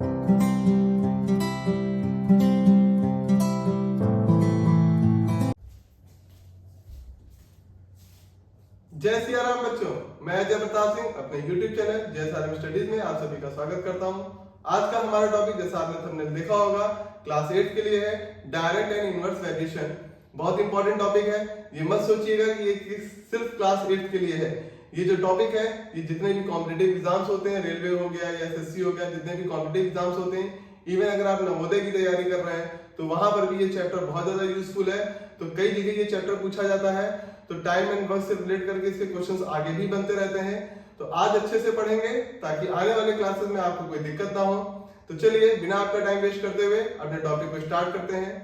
जय सिया राम बच्चों, मैं अजय प्रताप सिंह अपने YouTube चैनल जय सारम स्टडीज में आप सभी का स्वागत करता हूं। आज का हमारा टॉपिक जैसा आपने थंबनेल देखा होगा क्लास 8 के लिए है डायरेक्ट एंड इनवर्स वेरिएशन। बहुत इंपॉर्टेंट टॉपिक है। ये मत सोचिएगा कि ये सिर्फ क्लास 8 के लिए है। ये जो टॉपिक है ये जितने भी कॉम्पिटिटिव एग्जाम्स होते हैं, रेलवे हो गया या SSC हो गया, जितने भी कॉम्पिटिटिव एग्जाम्स होते हैं, इवन अगर आप नवोदय की तैयारी कर रहे हैं तो वहां पर भी ये चैप्टर बहुत ज्यादा यूजफुल है। तो कई जगह ये चैप्टर पूछा जाता है, तो टाइम एंड वर्क से रिलेट करके इसके क्वेश्चंस आगे भी बनते रहते हैं। तो आज अच्छे से पढ़ेंगे ताकि आने वाले क्लासेस में आपको कोई दिक्कत ना हो। तो चलिए बिना आपका टाइम वेस्ट करते हुए अपने टॉपिक को स्टार्ट करते हैं।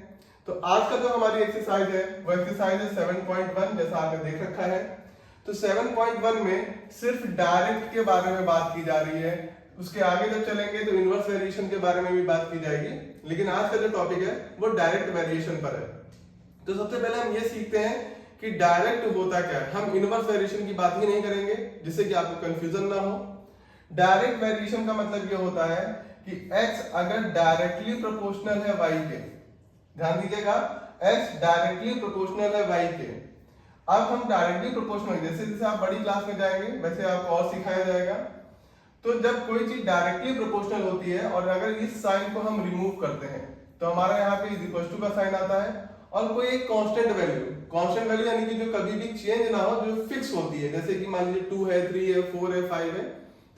तो आज का जो हमारी एक्सरसाइज है वो एक्सरसाइज है 7.1, जैसा आपने देख रखा है। तो 7.1 में सिर्फ डायरेक्ट के बारे में बात की जा रही है। उसके आगे जब चलेंगे तो इनवर्स वेरिएशन के बारे में भी बात की जाएगी, लेकिन आज का जो टॉपिक है वो डायरेक्ट वेरिएशन पर है। तो सबसे पहले हम ये सीखते हैं कि डायरेक्ट होता क्या है। हम इनवर्स वेरिएशन की बात ही नहीं करेंगे जिससे कि आपको कंफ्यूजन ना हो। डायरेक्ट वेरिएशन का मतलब ये होता है कि x अगर डायरेक्टली प्रोपोर्शनल है y के, ध्यान दीजिएगा, x डायरेक्टली प्रोपोर्शनल है y के। अब हम डायरेक्टली प्रोपोर्शनल, जैसे जैसे आप बड़ी क्लास में जाएंगे वैसे आपको और सिखाया जाएगा। तो जब कोई चीज डायरेक्टली प्रोपोर्शनल होती है और अगर इस साइन को हम रिमूव करते हैं तो हमारा यहाँ पे इज इक्वल टू का साइन आता है और कोई एक कांस्टेंट वैल्यू यानी कि जो कभी भी चेंज ना हो, जो फिक्स होती है, जैसे कि मान लीजिए 2 है, 3 है, 4 है, 5 है,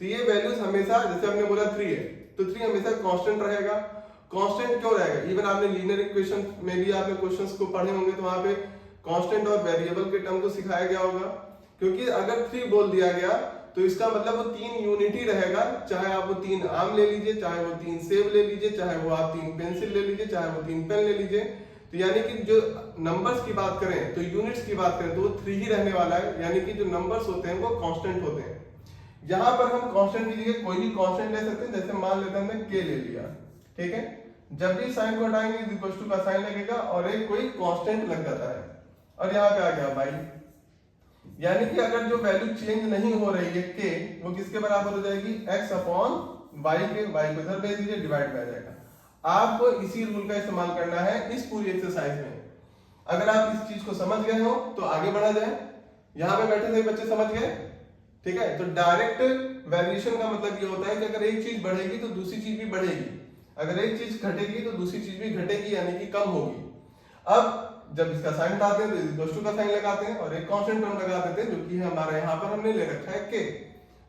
तो ये वैल्यूज हमेशा, जैसे हमने बोला 3 है तो 3 हमेशा कांस्टेंट रहेगा। कांस्टेंट क्यों रहेगा? इवन आपने लीनियर इक्वेशन में भी आपने क्वेश्चंस को पढ़े होंगे तो वहां पे कांस्टेंट और वेरिएबल के टर्म को सिखाया गया होगा। क्योंकि अगर 3 बोल दिया गया तो इसका मतलब वो 3 यूनिट ही रहेगा, चाहे आप वो 3 आम ले लीजिए, चाहे वो 3 सेब ले लीजिए, चाहे वो आप 3 पेंसिल ले लीजिए, चाहे वो 3 पेन ले लीजिए। तो यानी कि जो नंबर्स की बात करें तो यूनिट्स की बात करें तो वो 3 ही रहने वाला है, यानी कि जो नंबर्स होते हैं वो कांस्टेंट होते हैं। यहाँ पर हम कांस्टेंट की जगह कोई भी कांस्टेंट ले सकते हैं। जैसे मान लेते हैं हमने k ले लिया, ठीक है, जब भी साइन को हटाएंगे इज इक्वल टू का साइन लगेगा और एक कोई कांस्टेंट लग जाता है और यहाँ पे आ गया y, यानी कि अगर जो वैल्यू चेंज नहीं हो रही है k, वो किसके बराबर हो जाएगी? x अपॉन y के। y को इधर भेज दीजिए, डिवाइड में आ जाएगा। आपको इसी रूल का इस्तेमाल करना है इस पूरी एक्सरसाइज में। अगर आप इस चीज को समझ गए हो तो आगे बढ़ा जाए। यहाँ पे बैठे सभी बच्चे समझ गए, ठीक है। तो डायरेक्ट वेरिएशन का मतलब ये होता है कि अगर एक चीज बढ़ेगी तो दूसरी चीज भी बढ़ेगी, अगर एक चीज घटेगी तो दूसरी चीज भी घटेगी, यानी कि कम होगी। अब जब इसका साइन हटाते हैं तो इक्वल टू का साइन लगाते हैं और एक कांस्टेंट टर्म लगा देते हैं, जो कि हमारा यहाँ पर हमने ले रखा है k।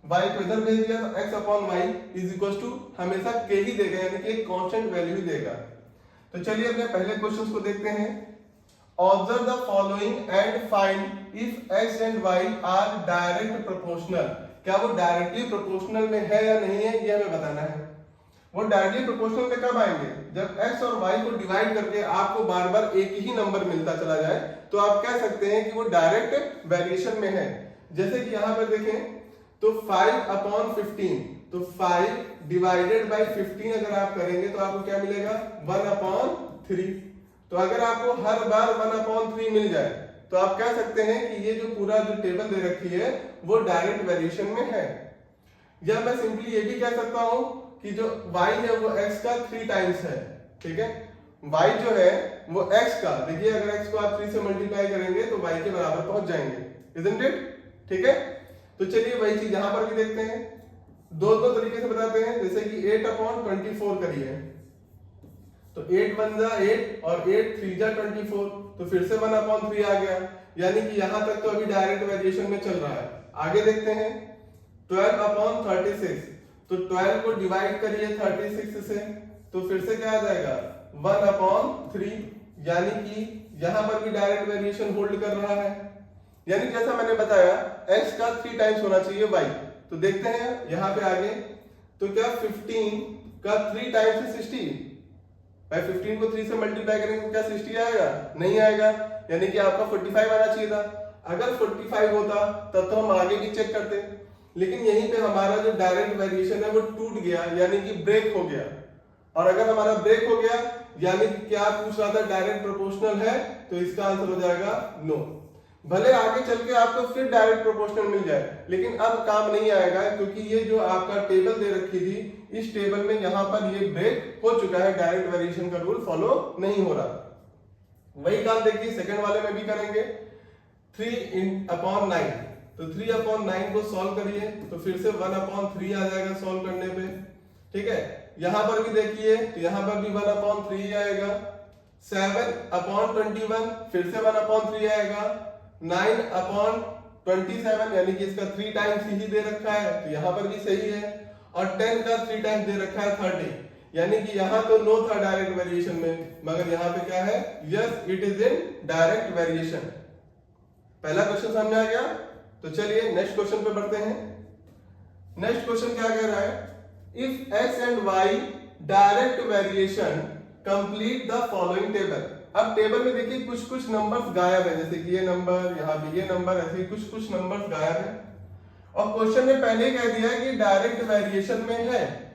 y को इधर भेज दिया, x upon y is equal to हमेशा k ही देगा, यानी कि एक कांस्टेंट वैल्यू ही देगा। तो चलिए अपने पहले क्वेश्चन को देखते हैं। Observe the following and find if x and y are direct proportional. क्या वो डायरेक्टली प्रोपोर्शनल में है या नहीं है, ये हमें बताना है। वो डायरेक्टली प्रोपोर्शनल में कब आएंगे? जब x और y को डिवाइड करके आपको बार बार एक ही नंबर मिलता चला जाए तो आप कह सकते हैं कि वो डायरेक्ट वेरिएशन में है। जैसे कि यहाँ पर देखें तो 5 अपॉन 15, तो 5 डिवाइडेड बाई 15 अगर आप करेंगे तो आपको क्या मिलेगा? 1 अपॉन 3। तो अगर आपको हर बार 1 अपॉन 3 मिल जाए तो आप कह सकते हैं कि ये जो पूरा जो टेबल दे रखी है वो डायरेक्ट वेरिएशन में है। या मैं सिंपली ये भी कह सकता हूं कि जो y है वो x का 3 टाइम्स है, ठीक है। y जो है वो x का, देखिए अगर x को आप 3 से मल्टीप्लाई करेंगे तो y के बराबर पहुंच जाएंगे, isn't it? ठीक है। तो चलिए वही चीज यहां पर भी देखते हैं। दो तरीके से बताते हैं। जैसे कि 8 अपॉन 24 करिए तो 8 1 जा 8 और 8 3 जा 24, तो फिर से 1 अपॉन 3 आ गया, यानी कि यहां तक तो अभी डायरेक्ट वेरिएशन में चल रहा है। आगे देखते हैं 12 अपॉन 36, तो 12 को डिवाइड करिए 36 से, तो फिर से क्या आ जाएगा? 1 अपॉन 3, यानी कि यहां पर भी डायरेक्ट वेरिएशन होल्ड कर रहा है। यानी जैसा मैंने बताया x का 3 टाइम्स होना चाहिए y। तो देखते हैं यहां पे आगे, तो क्या 15 का 3 टाइम्स है 60? भाई 15 को 3 से मल्टीप्लाई करेंगे तो क्या 60 आएगा? नहीं आएगा, यानी कि आपका 45 आना चाहिए था। अगर 45 होता तब तो हम आगे भी चेक करते, लेकिन यहीं पे हमारा जो डायरेक्ट वेरिएशन है वो टूट गया, यानी कि ब्रेक हो गया। और अगर हमारा ब्रेक हो गया यानी कि क्या पूछ रहा था? डायरेक्ट प्रोपोर्शनल है, तो इसका आंसर हो जाएगा नो। भले आगे चल के आपको फिर डायरेक्ट प्रोपोर्शनल मिल जाए, लेकिन अब काम नहीं आएगा, क्योंकि ये जो आपका टेबल दे रखी थी, इस टेबल में यहाँ पर ये ब्रेक हो चुका है, डायरेक्ट वेरिएशन का रूल फॉलो नहीं हो रहा। वही काम देखिए सेकंड वाले में भी करेंगे। 3/9, तो 3/9 को सॉल्व करिए तो फिर से 1/3 आ जाएगा सॉल्व करने पे। ठीक है, यहां पर भी देखिए तो यहां पर भी 1/3 आएगा। 7/21 फिर से 1/3 आएगा। 9/27 यानी कि इसका 3 टाइम्स ही दे रखा है, तो यहां पर भी सही है। और 10 का 3 टाइम्स दे रखा है 30, यानी कि यहां तो नो था डायरेक्ट वेरिएशन में, मगर यहां पे क्या है, yes it is in direct variation. पहला क्वेश्चन समझ आ गया। तो चलिए नेक्स्ट क्वेश्चन पे बढ़ते हैं। नेक्स्ट क्वेश्चन क्या कह रहा है, if x and y direct variation complete the following table. अब टेबल में देखिए कुछ कुछ नंबर्स गायब है, जैसे कि ये नंबर, यहाँ भी ये नंबर, ऐसे कुछ कुछ नंबर्स गायब है। और क्वेश्चन ने पहले ही कह दिया है कि डायरेक्ट वेरिएशन में है,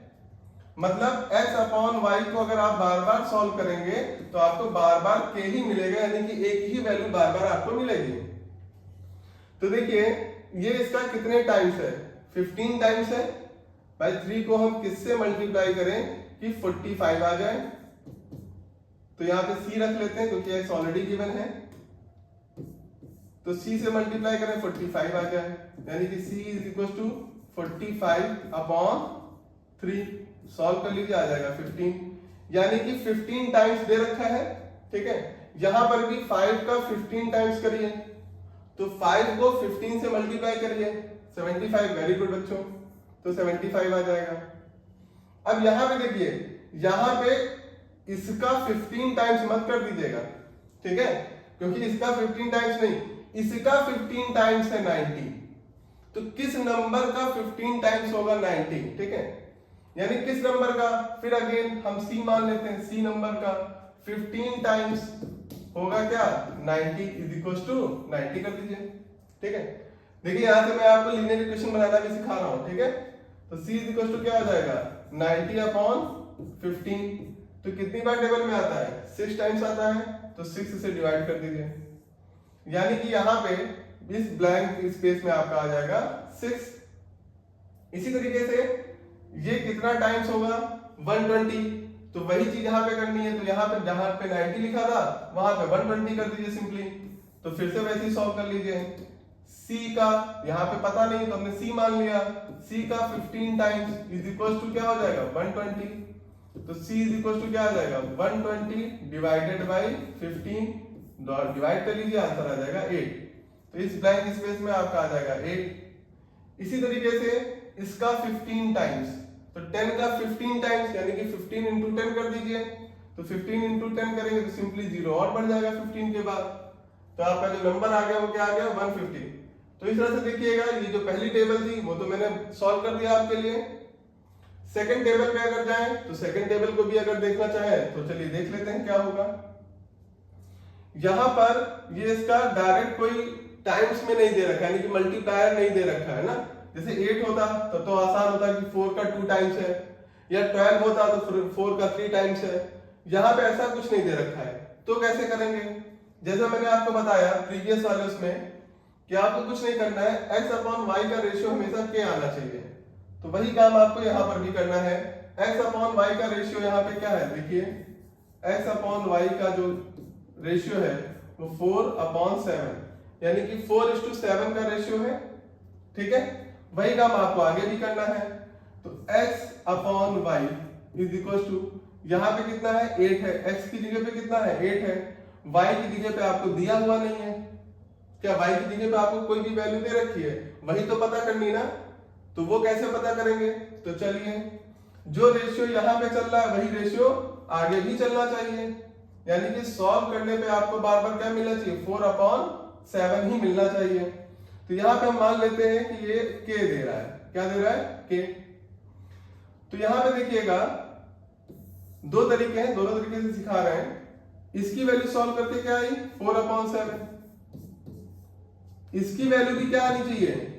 मतलब x/y को अगर आप बार बार सॉल्व करेंगे तो आपको बार बार k ही मिलेगा, यानी कि एक ही वैल्यू बार बार आपको मिलेगी। तो देखिए ये इसका कितने टाइम्स है, 15 टाइम्स है। भाई 3 को हम किससे मल्टीप्लाई करें कि 45 आ जाए, तो यहाँ पे c रख लेते हैं क्योंकि x ऑलरेडी गिवन है। तो c से मल्टीप्लाई करें 45 आ जाए, यानी कि c is equal to 45/3। Solve कर लीजिए, आ जाएगा 15, यानी कि 15 टाइम्स दे रखा है। ठीक है, यहां पर भी 5 का 15 टाइम्स करिए, तो 5 को 15 से मल्टीप्लाई करिए 75, वेरी गुड बच्चों, तो 75 आ जाएगा। अब यहां पे देखिए, यहां पे इसका 15 टाइम्स मत कर दीजिएगा, ठीक है, क्योंकि इसका 15 टाइम्स नहीं, इसका 15 टाइम्स है 90, तो किस नंबर का 15 टाइम्स होगा 90, ठीक है, यानी किस नंबर का, फिर अगेन हम सी मान लेते हैं, सी नंबर का 15 टाइम्स होगा क्या 90 इज इक्वल टू 90 कर दीजिए। ठीक है, देखिए यहां से मैं आपको लीनियर इक्वेशन बनाना भी सिखा रहा हूं। ठीक है, तो c इज इक्वल टू क्या हो जाएगा 90/15, तो कितनी बार टेबल में आता है 6 टाइम्स आता है, तो 6 से डिवाइड कर दीजिए, यानी कि यहां पे इस ब्लैंक स्पेस में आपका आ जाएगा 6। इसी तरीके से ये कितना टाइम्स होगा 120, तो वही चीज यहां पे करनी है, तो यहां पे जहां पे 90 लिखा था वहां पे 120 कर दीजिए सिंपली, तो फिर से वैसे ही सॉल्व कर लीजिए। c का यहाँ पे पता नहीं तो हमने c मान लिया, c का 15 टाइम्स इज इक्वल टू क्या हो जाएगा 120, तो c इज इक्वल टू क्या आ जाएगा 120 डिवाइडेड बाय 15, डिवाइड कर लीजिए, आंसर आ जाएगा 8, तो इस ब्लैंक स्पेस में आपका आ जाएगा 8। इसी तरीके से इसका 15 टाइम्स, तो 10 का 15 टाइम्स यानी कि 15 इंटू 10 कर दीजिए, तो 15 इंटू 10 करेंगे तो सिंपली 0 और बढ़ जाएगा 15 के बाद, तो आपका जो नंबर आ गया वो क्या आ गया 150। तो इस तरह से देखिएगा, ये जो पहली टेबल थी वो तो मैंने सॉल्व कर दिया आपके लिए। सेकंड टेबल पे अगर जाएं तो सेकंड टेबल को भी अगर देखना चाहे तो चलिए देख लेते हैं क्या होगा। यहां पर ये इसका डायरेक्ट कोई टाइम्स में नहीं दे रखा है, यानी कि मल्टीप्लायर नहीं दे रखा है ना, जैसे 8 होता तो आसान होता कि 4 का 2 टाइम्स है, या 12 होता तो 4 का 3 टाइम्स है। यहां पे ऐसा कुछ नहीं दे रखा है, तो कैसे करेंगे, जैसा मैंने आपको बताया प्रीवियस वाले उसमें कि आपको कुछ नहीं करना है, x/y का रेशियो हमेशा k आना चाहिए, तो वही काम आपको यहां पर भी करना है। x/y का रेशियो यहां पे क्या है, देखिए x/y का जो रेशियो है वो 4/7, यानी कि 4:7 का रेशियो है। ठीक है, वही काम आपको आगे भी करना है, तो x/y इज इक्वल टू यहां पे कितना है 8 है, x की जगह पे कितना है 8 है, y की जगह पे आपको दिया हुआ नहीं है, क्या y की जगह पे आपको कोई भी वैल्यू दे रखी है, वही तो पता करनी ना, तो वो कैसे पता करेंगे, तो चलिए जो रेशियो यहां पे चल रहा है वही रेशियो आगे भी चलना चाहिए, यानी कि सॉल्व करने पे आपको बार बार क्या मिलना चाहिए 4/7 ही मिलना चाहिए। तो यहां पे हम मान लेते हैं कि ये k दे रहा है, क्या दे रहा है k, तो यहां पे देखिएगा दो तरीके हैं, दोनों तरीके से सिखा रहे हैं। इसकी वैल्यू सॉल्व करके क्या आई 4/7, इसकी वैल्यू भी क्या आनी चाहिए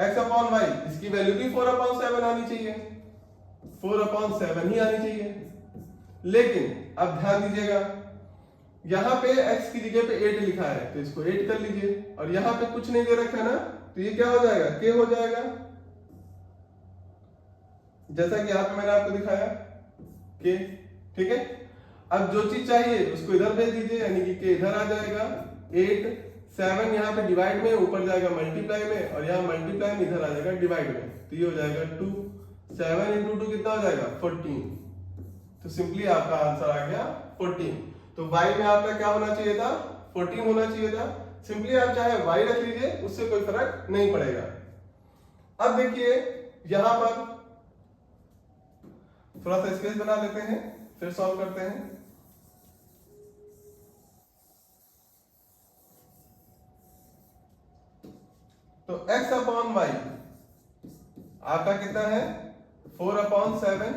x/y, इसकी वैल्यू भी 4/7 आनी चाहिए, 4/7 ही आनी चाहिए। लेकिन अब ध्यान दीजिएगा, यहाँ पे x की जगह पे 8 लिखा है तो इसको 8 कर लीजिए, और यहाँ पे कुछ नहीं दे रखा है ना, तो ये क्या हो जाएगा, k हो जाएगा, जैसा कि यहाँ पे मैंने आपको दिखाया k। ठीक है, अब जो चीज चाहिए उसको इधर भेज दीजिए, यानी कि k इधर आ जाएगा, 8 7 यहाँ पे डिवाइड में ऊपर जाएगा मल्टीप्लाई में, और यहाँ मल्टीप्लाई में इधर आ जाएगा डिवाइड में, तो ये हो जाएगा 2, 7 इंटू 2 कितना हो जाएगा 14। तो सिंपली आपका आंसर आ गया 14। तो y में आपका क्या होना चाहिए था, 14 होना चाहिए था। सिंपली आप चाहे y रख लीजिए, उससे कोई फर्क नहीं पड़ेगा। अब देखिए यहां पर थोड़ा सा स्पेस बना लेते हैं, फिर सॉल्व करते हैं। तो x अपॉन y आपका कितना है 4/7,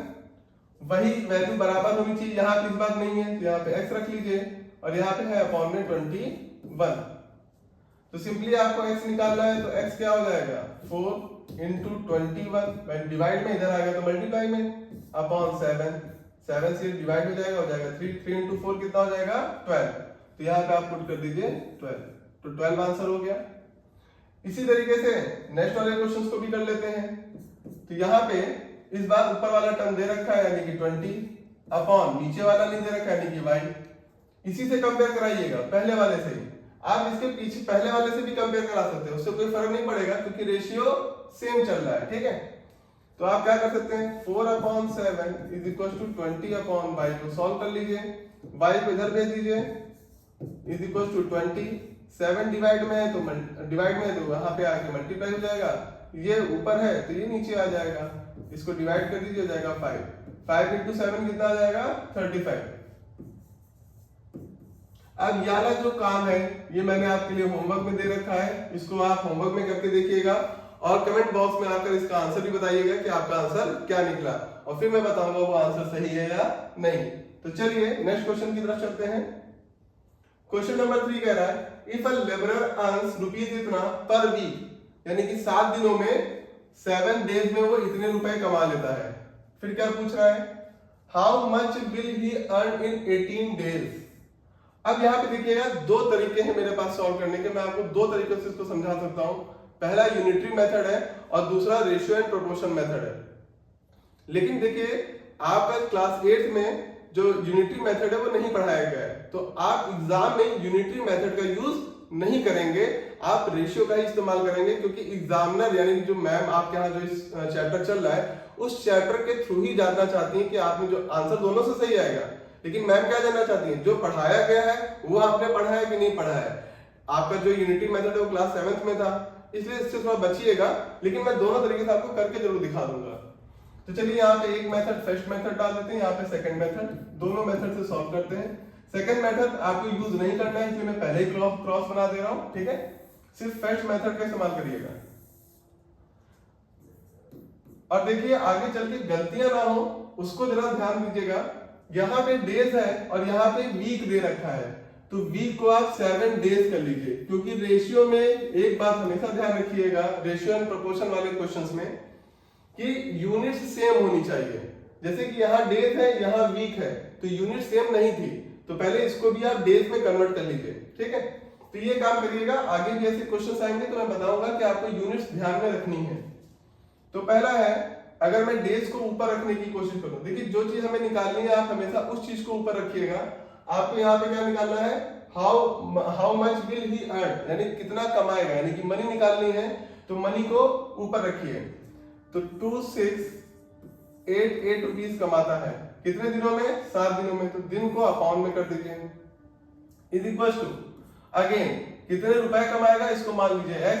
वही वैल्यू बराबर होनी चाहिए, यहाँ पे इस बात नहीं है तो यहाँ पे x रख लीजिए, और यहाँ पे है अपॉन में 21। तो सिंपली आपको x निकालना है, तो x क्या हो जाएगा 4 इंटू 21, डिवाइड में इधर आ गया तो मल्टीप्लाई में, अपॉन 7, 7 से डिवाइड हो जाएगा 3 इंटू 4 कितना हो जाएगा 12। तो यहाँ पे आप पुट कर दीजिए 12, तो 12 आंसर हो गया। इसी तरीके से नेक्स्ट वाले क्वेश्चंस को भी कर लेते हैं। तो यहाँ पे इस बार ऊपर वाला टर्म दे रखा है यानी कि 20, अपॉन नीचे वाला नहीं दे रखा है यानी कि y। इसी से कंपेयर कराइएगा पहले वाले से ही, आप इसके पीछे पहले वाले से भी कंपेयर करा सकते हैं, उससे कोई फर्क नहीं पड़ेगा क्योंकि रेशियो सेम चल रहा है। ठीक है, तो आप क्या कर सकते हैं 4/7 इज इक्वल टू 20/y को सॉल्व कर लीजिए, y को इधर भेज दीजिए, इज इक्वल टू 20, 7 डिवाइड में है तो वहां पे आके मल्टीप्लाई हो जाएगा, ये ऊपर है तो ये नीचे आ जाएगा, इसको डिवाइड कर दीजिए हो जाएगा 5 इंटू 7 कितना आ जाएगा 35। अब ये वाला जो काम है ये मैंने आपके लिए होमवर्क में दे रखा है, इसको आप होमवर्क में करके देखिएगा और कमेंट बॉक्स में आकर इसका आंसर भी बताइएगा कि आपका आंसर क्या निकला, और फिर मैं बताऊंगा वो आंसर सही है या नहीं। तो चलिए नेक्स्ट क्वेश्चन की तरफ चलते हैं। क्वेश्चन नंबर 3 कह रहा है if a labourer earns rupees इतना पर वीक, यानी कि 7 दिनों में 7 डेज में वो इतने रुपए कमा लेता है। फिर क्या पूछ रहा है how much will he earn in 18 days. अब यहाँ पे देखिएगा दो तरीके हैं मेरे पास सॉल्व करने के, मैं आपको दो तरीकों से इसको समझा सकता हूं। पहला यूनिटरी मेथड है और दूसरा रेशियो एंड प्रोपोर्शन मेथड है। लेकिन देखिए आपका क्लास 8 में जो यूनिटरी मेथड है वो नहीं पढ़ाया गया है, तो आप एग्जाम में यूनिटरी मेथड का यूज नहीं करेंगे, आप रेशियो का ही इस्तेमाल करेंगे, क्योंकि एग्जामिनर यानी जो मैम आपके यहाँ जो इस चैप्टर चल रहा है उस चैप्टर के थ्रू ही जानना चाहती है कि आपने जो आंसर दोनों से सही आएगा, लेकिन मैम क्या जानना चाहती है जो पढ़ाया गया है वो आपने पढ़ा है कि नहीं पढ़ा है। आपका जो यूनिटरी मेथड है वो क्लास 7th में था, इसलिए इससे थोड़ा बचिएगा, लेकिन मैं दोनों तरीके से आपको करके जरूर दिखा दूंगा। तो चलिए यहाँ पे एक मेथड फर्स्ट मेथड डाल देते हैं, यहाँ पे सेकंड मेथड, दोनों मेथड से सॉल्व करते हैं। सेकंड मेथड आपको यूज नहीं करना है, इसलिए मैं पहले ही क्रॉस बना दे रहा हूं, ठीक है, सिर्फ फर्स्ट मेथड का इस्तेमाल करिएगा। और देखिए आगे चल के गलतियां ना हो उसको जरा ध्यान दीजिएगा। यहाँ पे डेज है और यहाँ पे वीक दे रखा है, तो वीक को आप 7 डेज कर लीजिए, क्योंकि रेशियो में एक बात हमेशा ध्यान रखिएगा रेशियो एंड प्रोपोर्शन वाले क्वेश्चंस में कि यूनिट्स सेम होनी चाहिए। जैसे कि यहाँ डेज है यहाँ वीक है, तो यूनिट सेम नहीं थी, तो पहले इसको भी आप डेज में कन्वर्ट कर लीजिए, ठीक है। तो ये काम करिएगा, आगे भी ऐसे क्वेश्चंस आएंगे तो मैं बताऊंगा कि आपको यूनिट्स ध्यान में रखनी है। तो पहला है अगर मैं डेज को ऊपर रखने की कोशिश करूं, देखिए जो चीज हमें निकालनी है आप हमेशा उस चीज को ऊपर रखिएगा। आपको यहाँ पे क्या निकालना है how much will he earn, यानी कितना कमाएगा, यानी कि मनी निकालनी है, तो मनी को ऊपर रखिए। तो 2688 रुपीज कमाता है कितने दिनों में 7 दिनों में, तो दिन को अपॉन में कर दीजिए, इज इक्वल टू अगेन कितने रुपए कमाएगा इसको मान लीजिए x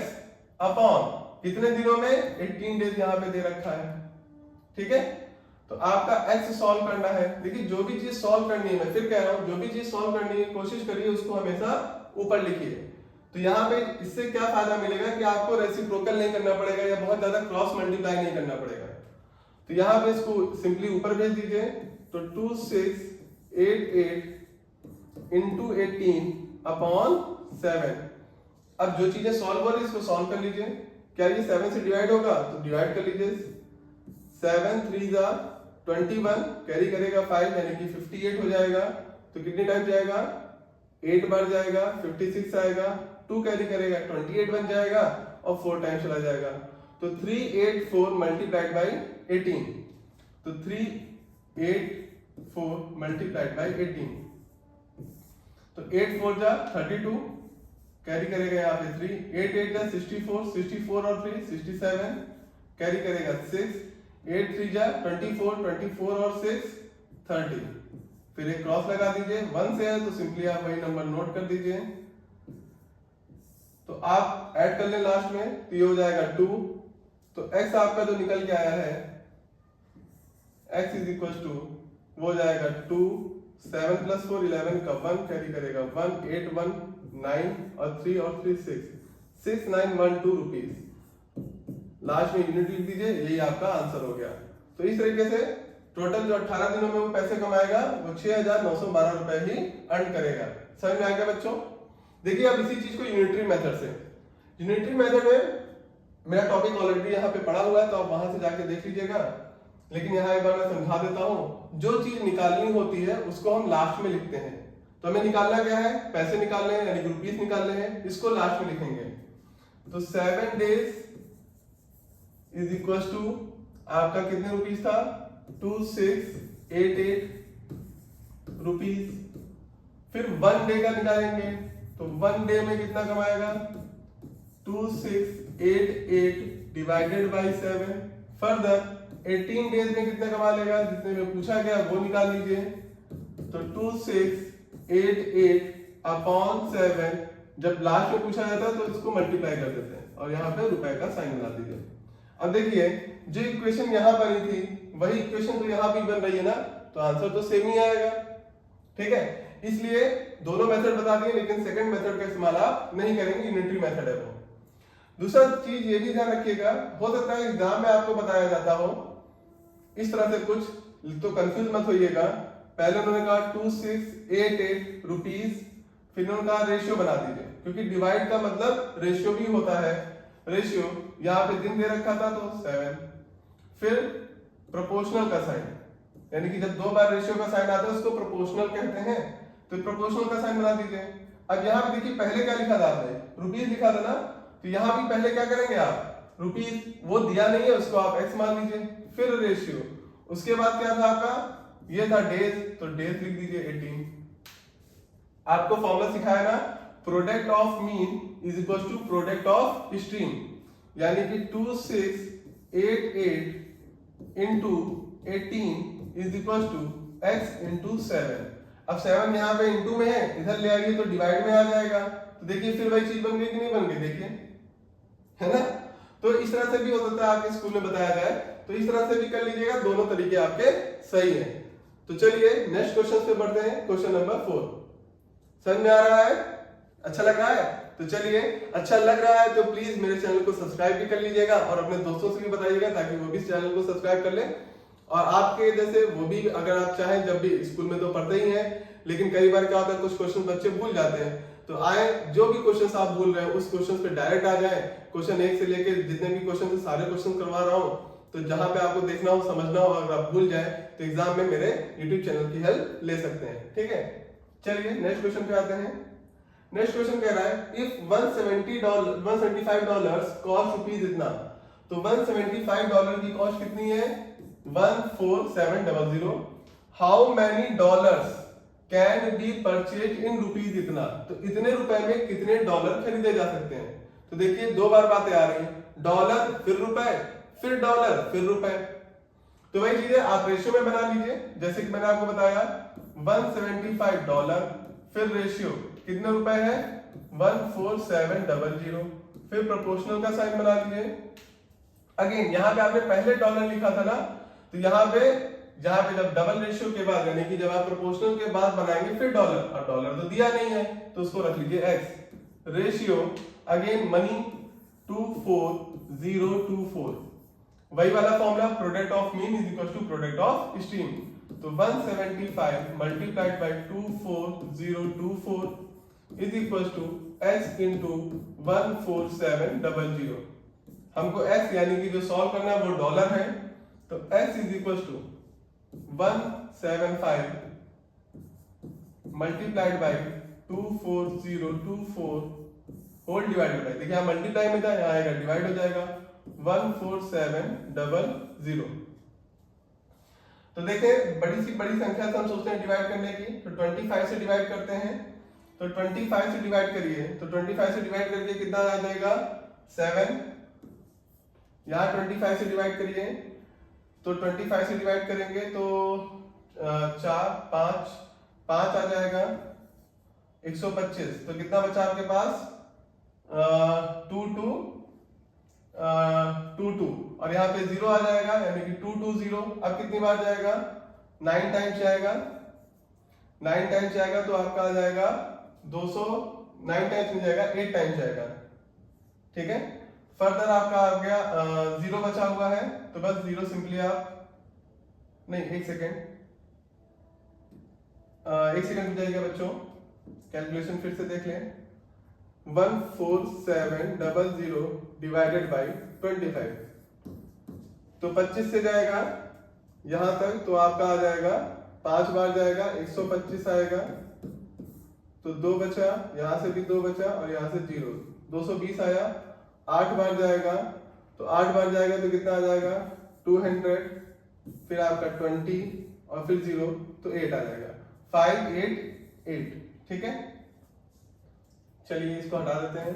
अपॉन कितने दिनों में 18 डेज यहाँ पे दे रखा है, ठीक है। तो आपका x सॉल्व करना है। देखिए जो भी चीज सॉल्व करनी है, मैं फिर कह रहा हूं जो भी चीज सॉल्व करने की कोशिश करिए उसको हमेशा ऊपर लिखिए। तो यहाँ पे इससे क्या फायदा मिलेगा कि आपको रेसिप्रोकल नहीं करना पड़ेगा या बहुत ज्यादा क्रॉस मल्टीप्लाई नहीं करना पड़ेगा। तो यहाँ पे इसको सिंपली ऊपर भेज दीजिए, तो 2688 इंटू 18 अपॉन 7। अब जो चीजें सॉल्व हो रही है इसको सॉल्व कर लीजिए। क्या ये 7 से डिवाइड होगा तो डिवाइड कर लीजिए, 7 3 जा 21, कैरी करेगा 5 यानी कि 58 हो जाएगा। तो कितने टाइम जाएगा 8 बढ़ जाएगा 56 आएगा, 2 कैरी करेगा 28 बन जाएगा और 4 टाइम चला जाएगा। तो 384 मल्टीप्लाइड बाई 18, तो 384 मल्टीप्लाइड बाई 18, तो 8 4 जा 32, कैरी करेगा यहाँ पे 3, 8 8 जा 64, 64 और 3 67, कैरी करेगा 6, 8 3 जा 24, 24 और 6 30, फिर एक क्रॉस लगा दीजिए, 1 से है तो सिंपली आप वही नंबर नोट कर दीजिए। तो आप ऐड कर लें लास्ट में, तो ये हो जाएगा 2, तो x आपका जो निकल के आया है x इज इक्वल टू वो हो जाएगा 2, 7 प्लस 4 11 का 1 कैरी करेगा 1, 8 1 9 और 3 और 3 6, 6912 रुपीज। लास्ट में यूनिट लिख दीजिए, यही आपका आंसर हो गया। तो इस तरीके से टोटल जो 18 दिनों में वो पैसे कमाएगा वो 6912 रुपए ही अर्न करेगा। समझ में आ गया बच्चों? देखिए अब इसी चीज को यूनिटरी मेथड से, यूनिटरी मेथड में मेरा टॉपिक ऑलरेडी यहाँ पे पढ़ा हुआ है, तो आप वहां से जाके देख लीजिएगा, लेकिन यहाँ एक बार मैं समझा देता हूँ। जो चीज निकालनी होती है उसको हम लास्ट में लिखते हैं। तो हमें निकालना क्या है? पैसे निकालने हैं, यानी रुपीस निकालने हैं, इसको लास्ट में लिखेंगे। तो 7 डेज इज इक्वल टू आपका कितने रुपीस था? 2688 रुपीस। फिर 1 डे का निकालेंगे, तो 1 डे में कितना कमाएगा? 2688 डिवाइडेड बाई 7। फर्दर 18 डेज में कितना कमा लेगा? जितने में पूछा गया वो निकाल लीजिए। तो 2688 अपॉन 7, जब लास्ट में पूछा जाता है तो इसको मल्टीप्लाई कर देते हैं और यहाँ पे रुपए का साइन बना दीजिए। अब देखिए जो इक्वेशन यहाँ बनी थी वही इक्वेशन तो यहाँ भी बन रही है ना, तो आंसर तो सेम ही आएगा। ठीक है, इसलिए दोनों मेथड बता दिए, लेकिन सेकंड मेथड का इस्तेमाल आप नहीं करेंगे, यूनिटरी मेथड है वो। दूसरा चीज ये भी ध्यान रखिएगा, हो सकता है एग्जाम में आपको बताया जाता हो इस तरह से कुछ, तो कंफ्यूज मत होइएगा। पहले उन्होंने कहा 2688 रुपीस, फिर उन्होंने कहा रेशियो बना दीजिए, क्योंकि डिवाइड का मतलब रेशियो भी होता है। रेशियो यहाँ पे दिन दे रखा था तो 7, फिर प्रोपोर्शनल का साइन, यानी कि जब 2 बार रेशियो का साइन आता है उसको प्रोपोर्शनल कहते हैं, तो प्रोपोर्शनल का साइन बना दीजिए। अब यहाँ पे देखिए पहले क्या लिखा था आपने? रुपीस लिखा था ना, तो यहाँ भी पहले क्या करेंगे आप? रुपीस, वो दिया नहीं है उसको आप x मान लीजिए, फिर रेशियो, उसके बाद क्या था आपका? ये था डेज, तो डेज लिख दीजिए 18। आपको फॉर्मूला सिखाया ना, product of mean is equal to product of stream, यानी कि 2688 into 18 is equal to x into 7। अब 7 यहाँ पे इंटू में है, इधर ले आइए तो डिवाइड में आ जाएगा। तो देखिए फिर वही चीज बन गई कि नहीं बन गई? देखिए, है ना? तो इस तरह से भी हो सकता है आपके स्कूल में बताया जाए, तो इस तरह से भी कर लीजिएगा, दोनों तरीके आपके सही है। तो चलिए नेक्स्ट क्वेश्चन पे बढ़ते हैं, क्वेश्चन नंबर 4। समझ में आ रहा है? अच्छा लग रहा है? तो चलिए, अच्छा लग रहा है तो प्लीज मेरे चैनल को सब्सक्राइब भी कर लीजिएगा और अपने दोस्तों से भी बताइएगा, ताकि वो भी चैनल को सब्सक्राइब कर ले। और आपके जैसे वो भी, अगर आप चाहें, जब भी स्कूल में तो पढ़ते ही हैं, लेकिन कई बार क्या होता है कुछ क्वेश्चन बच्चे भूल जाते हैं, तो आए जो भी क्वेश्चन आप भूल रहे हैं उस क्वेश्चन पे डायरेक्ट आ जाए। क्वेश्चन 1 से लेके जितने भी क्वेश्चन है सारे क्वेश्चन करवा रहा हूँ, तो जहां पे आपको देखना हो, समझना हो, अगर आप भूल जाए तो एग्जाम में मेरे यूट्यूब चैनल की हेल्प ले सकते हैं। ठीक है, चलिए नेक्स्ट क्वेश्चन पे आते हैं। नेक्स्ट क्वेश्चन कह रहा है इफ $175 कॉस्ट रुपीज इतना, तो $175 की कॉस्ट कितनी है? 14700। How many dollars can be purchase in rupees इतना, तो इतने रुपए में कितने डॉलर खरीदे जा सकते हैं? तो देखिए 2 बार बातें आ रही हैं, डॉलर फिर रुपए, फिर डॉलर फिर रुपए। तो वही चीजें आप रेशियो में बना लीजिए, जैसे कि मैंने आपको बताया $175, फिर रेशियो कितने रुपए है? 14700, फिर प्रोपोर्शनल का साइन बना लीजिए। अगेन यहाँ पे आपने पहले डॉलर लिखा था ना, तो यहाँ पे जब डबल रेशियो के बाद, यानी कि जब आप प्रोपोर्शनल के बाद बनाएंगे फिर डॉलर, और डॉलर तो दिया नहीं है तो उसको रख लीजिए x। रेशियो अगेन मनी 24024, वही वाला formula, product of mean is equal to product of stream. तो 175 multiplied by 24024 is equal to x into 14700। हमको x यानी कि जो सॉल्व करना है वो डॉलर है, तो x is equal to 175 multiplied by 24024 whole divided by, देखिए यहाँ मल्टीप्लाई में था, यहाँ आएगा डिवाइड हो जाएगा 14700। तो देखें बड़ी सी बड़ी संख्या से हम सोचते हैं डिवाइड करने की, तो 25 से डिवाइड करते हैं। तो 25 से डिवाइड करिए, तो 25 से डिवाइड करके कितना आ जाएगा 7। यहाँ 25 से डिवाइड करिए, तो 25 से डिवाइड करेंगे तो 4 5 आ जाएगा 125। तो कितना बचा आपके पास 2 2 2 2 और यहाँ पे 0 आ जाएगा, यानी कि 2 2 0। अब कितनी बार जाएगा 9 टाइम्स जाएगा, 9 टाइम्स जाएगा तो आपका आ जाएगा 200। 9 टाइम्स नहीं जाएगा, 8 टाइम्स जाएगा, ठीक है। फर्दर आपका आ गया 0 बचा हुआ है, तो बस 0 सिंपली आप नहीं, एक सेकेंड रुक जाइएगा बच्चों, कैलकुलेशन फिर से देख लें। 14700 डिवाइडेड बाई 25, तो 25 से जाएगा यहां तक, तो आपका आ जाएगा 5 बार जाएगा 125 आएगा, तो 2 बचा, यहां से भी 2 बचा और यहां से 0, 220 आया। 8 बार जाएगा, तो 8 बार जाएगा तो कितना आ जाएगा 200, फिर आपका 20 और फिर 0, तो 8 आ जाएगा 588, ठीक है। चलिए इसको हटा देते हैं।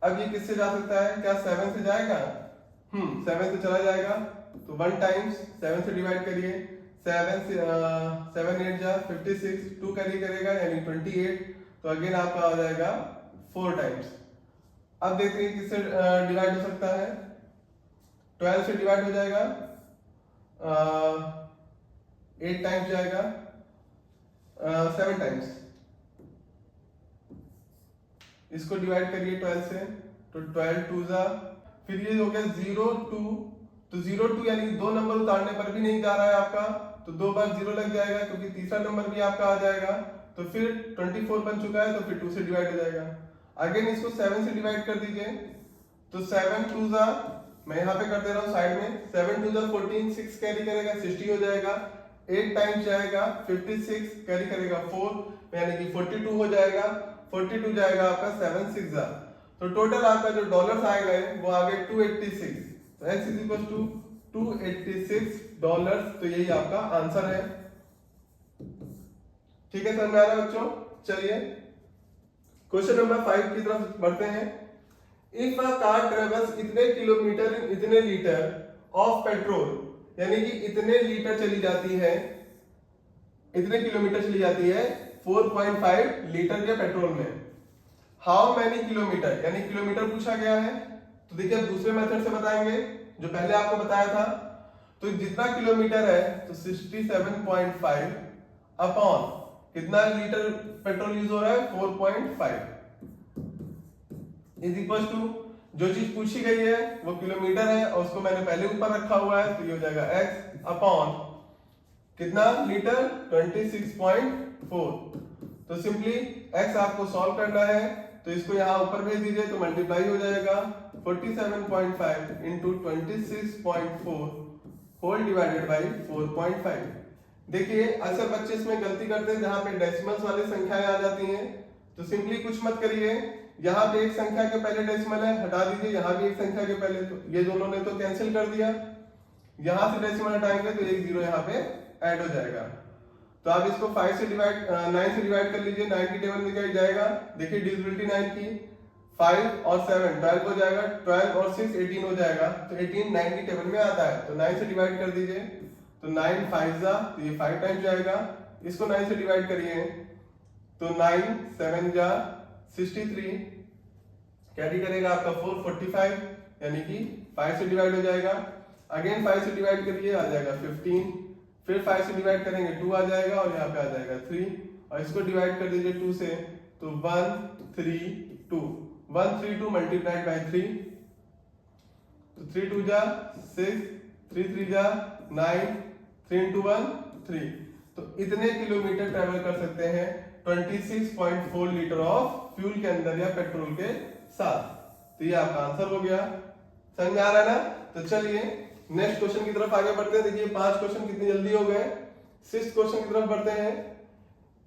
अब ये किससे जा सकता है, क्या 7 से जाएगा? 7 से चला जाएगा, तो 1 टाइम्स 7 से डिवाइड करिए, 7 8 जा 56, 2 कैरी करेगा यानी 28, तो अगेन आपका आ जाएगा 4 टाइम्स। अब देखते हैं किससे डिवाइड हो सकता है। 12 से डिवाइड हो जाएगा, 8 टाइम्स जाएगा, 7 टाइम्स। इसको डिवाइड करिए 12 से, तो 12 2 जा, फिर ये हो गया 0 2, तो 0 2 यानी 2 नंबर उतारने पर भी नहीं जा रहा है आपका, तो 2 बार 0 लग जाएगा, क्योंकि तीसरा नंबर भी आपका आ जाएगा। तो फिर 24 बन चुका है, तो फिर 2 से डिवाइड हो जाएगा। अगेन इसको 7 से डिवाइड कर दीजिए, तो 7 2 जा, मैं यहाँ पे कर दे रहा हूँ साइड में, 7 2 जा 14, 6 कैरी करेगा 60 हो जाएगा, 8 टाइम्स जाएगा 56, कैरी करेगा 4, यानी कि 42 हो जाएगा, 42 जाएगा आपका 7 6 जा, तो टोटल आपका जो डॉलर्स आएगा वो आ गए 286। तो x इज इक्वल टू $286, तो यही आपका आंसर है, ठीक है। समझ में आ रहा है बच्चों? चलिए क्वेश्चन नंबर 5 की तरफ बढ़ते हैं। इफ अ कार ट्रेवल्स इतने किलोमीटर इन इतने लीटर ऑफ पेट्रोल, यानी कि इतने लीटर चली जाती है, इतने किलोमीटर चली जाती है 4.5 लीटर के पेट्रोल में, हाउ मैनी किलोमीटर, यानी किलोमीटर पूछा गया है। तो देखिए अब दूसरे मेथड से बताएंगे, जो पहले आपको बताया था। तो जितना किलोमीटर है तो 67.5 अपॉन कितना लीटर पेट्रोल यूज हो रहा है 4.5 इज इक्वल टू, जो चीज पूछी गई है वो किलोमीटर है और उसको मैंने पहले ऊपर रखा हुआ है, तो ये हो जाएगा x अपॉन कितना लीटर 26.4। तो सिंपली x आपको सॉल्व करना है, तो इसको यहाँ ऊपर भेज दीजिए, तो मल्टीप्लाई हो जाएगा 47.5 इंटू 26.4 होल डिवाइडेड बाई 4.5। देखिए अक्सर बच्चे इसमें गलती करते हैं जहां पे डेसिमल्स वाली संख्याएं आ जाती हैं, तो सिंपली कुछ मत करिए, यहाँ पे एक संख्या के पहले डेसिमल है हटा दीजिए, यहाँ भी एक संख्या के पहले, तो ये दोनों ने तो कैंसिल कर दिया, यहाँ से डेसिमल हटाएंगे तो एक जीरो यहाँ पे ऐड हो जाएगा। तो आप इसको 9 से डिवाइड कर लीजिए, 9 की टेबल में क्या जाएगा, देखिए डिविजिबिलिटी 9 की, 5 और 7 12 हो जाएगा, 12 और 6 18 हो जाएगा, तो 18 9 की टेबल में आता है, तो 9 से डिवाइड कर दीजिए, तो 9 5 जा, तो ये 5 टाइम्स जाएगा। इसको 9 से डिवाइड करिए, तो 9 7 जा 63, कैरी करेगा आपका 445, यानी कि 5 से डिवाइड हो जाएगा। अगेन 5 से डिवाइड करिए, आ जाएगा 15, फिर 5 से डिवाइड करेंगे 2 आ जाएगा और यहाँ पे आ जाएगा 3, और इसको डिवाइड कर दीजिए 2 से, तो 132 मल्टीप्लाइड बाई 3, तो 3 2 जा 6, 3 3 जा 9, 3 into 1 3, तो इतने किलोमीटर ट्रेवल कर सकते हैं 26.4 लीटर ऑफ फ्यूल के अंदर या पेट्रोल के साथ। तो ये आपका आंसर हो गया, समझ आ रहा है ना। तो चलिए नेक्स्ट क्वेश्चन की तरफ आगे बढ़ते हैं। देखिए 5 क्वेश्चन कितनी जल्दी हो गए, सिक्स्थ क्वेश्चन की तरफ बढ़ते हैं।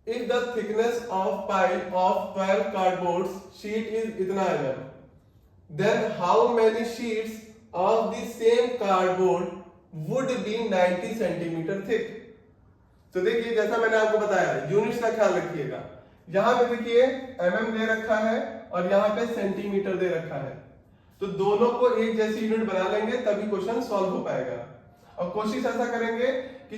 If the thickness of pipe of 12 cardboard sheet is इतना mm, then how many sheets of the same cardboard would be 90 centimetre thick. तो देखिए जैसा मैंने आपको बताया यूनिट्स का ख्याल रखिएगा। यहां पे देखिए mm दे रखा है और यहाँ पे सेंटीमीटर दे रखा है, तो दोनों को एक जैसी यूनिट बना लेंगे तभी क्वेश्चन सॉल्व हो पाएगा। और कोशिश ऐसा करेंगे कि